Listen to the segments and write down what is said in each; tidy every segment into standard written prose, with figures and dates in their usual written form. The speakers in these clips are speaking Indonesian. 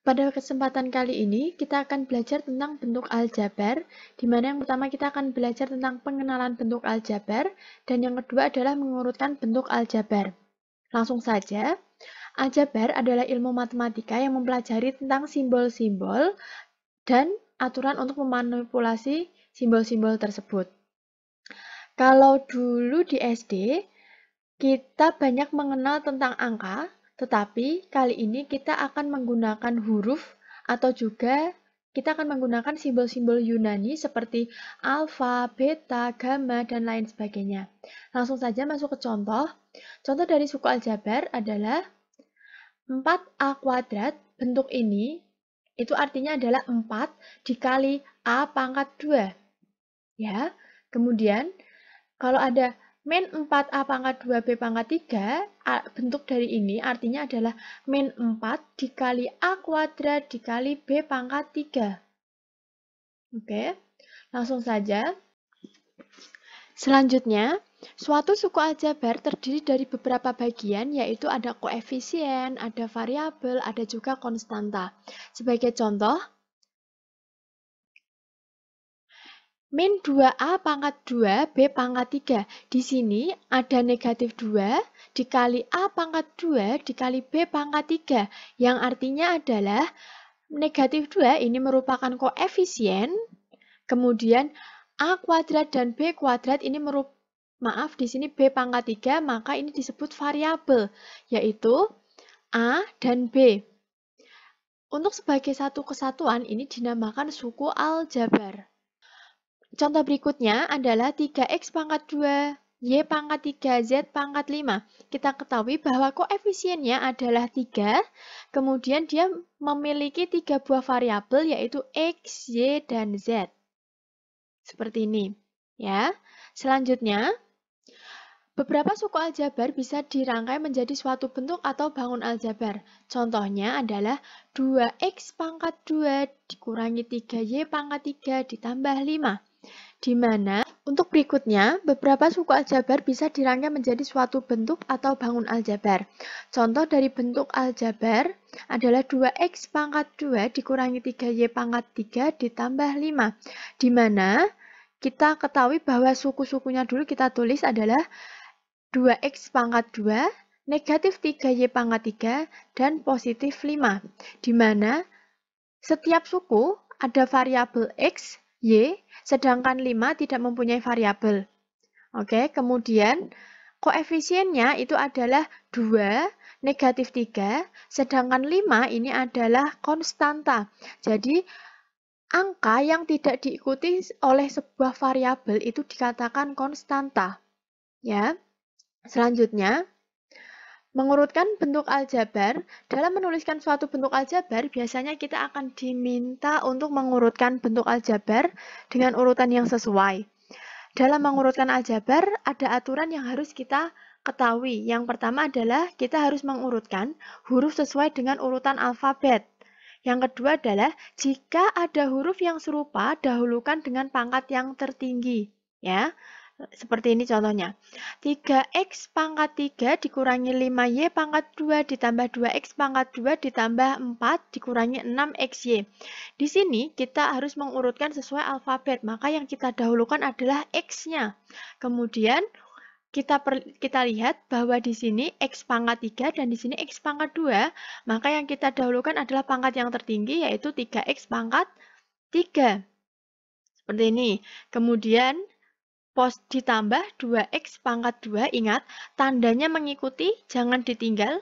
Pada kesempatan kali ini, kita akan belajar tentang bentuk aljabar, di mana yang pertama kita akan belajar tentang pengenalan bentuk aljabar, dan yang kedua adalah mengurutkan bentuk aljabar. Langsung saja, aljabar adalah ilmu matematika yang mempelajari tentang simbol-simbol dan aturan untuk memanipulasi simbol-simbol tersebut. Kalau dulu di SD, kita banyak mengenal tentang angka, tetapi kali ini kita akan menggunakan huruf atau juga kita akan menggunakan simbol-simbol Yunani seperti alfa, beta, gamma, dan lain sebagainya. Langsung saja masuk ke contoh. Contoh dari suku aljabar adalah 4A kuadrat. Bentuk ini itu artinya adalah 4 dikali A pangkat 2. Ya. Kemudian kalau ada min 4A pangkat 2B pangkat 3, bentuk dari ini artinya adalah min 4 dikali A kuadrat dikali B pangkat 3. Oke, langsung saja. Selanjutnya, suatu suku aljabar terdiri dari beberapa bagian, yaitu ada koefisien, ada variabel, ada juga konstanta. Sebagai contoh, min 2A pangkat 2, B pangkat 3. Di sini ada negatif 2 dikali A pangkat 2 dikali B pangkat 3. Yang artinya adalah negatif 2 ini merupakan koefisien, kemudian A kuadrat dan B kuadrat ini di sini B pangkat 3, maka ini disebut variabel, yaitu A dan B. Untuk sebagai satu kesatuan, ini dinamakan suku aljabar. Contoh berikutnya adalah 3x pangkat 2, y pangkat 3, z pangkat 5. Kita ketahui bahwa koefisiennya adalah 3, kemudian dia memiliki 3 buah variabel yaitu x, y, dan z. Seperti ini. Ya. Selanjutnya, beberapa suku aljabar bisa dirangkai menjadi suatu bentuk atau bangun aljabar. Contohnya adalah 2x pangkat 2 dikurangi 3y pangkat 3 ditambah 5. Di mana untuk berikutnya, beberapa suku aljabar bisa dirangkai menjadi suatu bentuk atau bangun aljabar. Contoh dari bentuk aljabar adalah 2x pangkat 2 dikurangi 3y pangkat 3 ditambah 5. Di mana kita ketahui bahwa suku-sukunya dulu kita tulis adalah 2x pangkat 2, negatif 3y pangkat 3, dan positif 5. Di mana setiap suku ada variabel x, y, sedangkan 5 tidak mempunyai variabel. Oke, kemudian koefisiennya itu adalah 2, negatif 3, sedangkan 5 ini adalah konstanta. Jadi, angka yang tidak diikuti oleh sebuah variabel itu dikatakan konstanta. Ya. Selanjutnya, mengurutkan bentuk aljabar. Dalam menuliskan suatu bentuk aljabar, biasanya kita akan diminta untuk mengurutkan bentuk aljabar dengan urutan yang sesuai. Dalam mengurutkan aljabar, ada aturan yang harus kita ketahui. Yang pertama adalah kita harus mengurutkan huruf sesuai dengan urutan alfabet. Yang kedua adalah jika ada huruf yang serupa, dahulukan dengan pangkat yang tertinggi. Ya. Seperti ini contohnya. 3x pangkat 3 dikurangi 5y pangkat 2 ditambah 2x pangkat 2 ditambah 4 dikurangi 6xy. Di sini kita harus mengurutkan sesuai alfabet, maka yang kita dahulukan adalah x-nya. Kemudian kita lihat bahwa di sini x pangkat 3 dan di sini x pangkat 2, maka yang kita dahulukan adalah pangkat yang tertinggi yaitu 3x pangkat 3. Seperti ini. Kemudian ditambah 2x pangkat 2, ingat tandanya mengikuti, jangan ditinggal.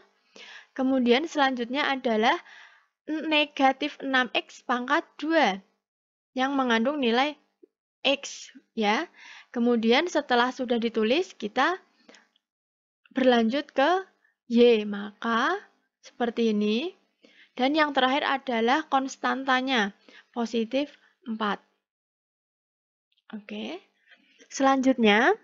Kemudian selanjutnya adalah negatif 6x pangkat 2 yang mengandung nilai x. Ya. Kemudian setelah sudah ditulis, kita berlanjut ke y, maka seperti ini. Dan yang terakhir adalah konstantanya, positif 4. Oke. Selanjutnya,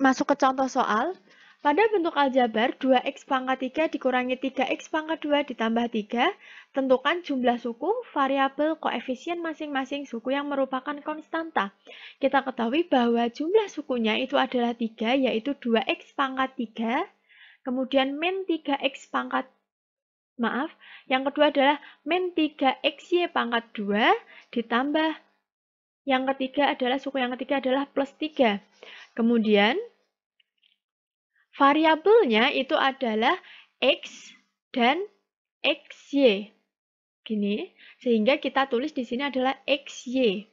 masuk ke contoh soal. Pada bentuk aljabar, 2x pangkat 3 dikurangi 3x pangkat 2 ditambah 3, tentukan jumlah suku, variabel, koefisien masing-masing suku yang merupakan konstanta. Kita ketahui bahwa jumlah sukunya itu adalah 3, yaitu 2x pangkat 3, kemudian min 3x pangkat Maaf, yang kedua adalah min 3xy pangkat 2 ditambah yang ketiga adalah suku yang ketiga adalah plus 3. Kemudian variabelnya itu adalah x dan xy. Gini, sehingga kita tulis di sini adalah xy.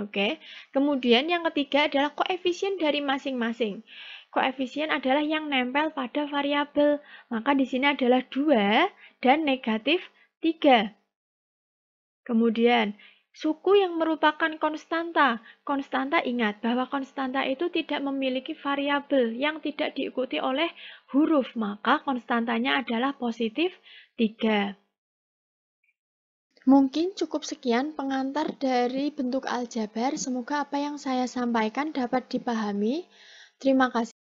Oke. Kemudian yang ketiga adalah koefisien dari masing-masing. Koefisien adalah yang nempel pada variabel. Maka di sini adalah 2 dan negatif 3. Kemudian, suku yang merupakan konstanta. Konstanta, ingat bahwa konstanta itu tidak memiliki variabel yang tidak diikuti oleh huruf. Maka konstantanya adalah positif 3. Mungkin cukup sekian pengantar dari bentuk aljabar. Semoga apa yang saya sampaikan dapat dipahami. Terima kasih.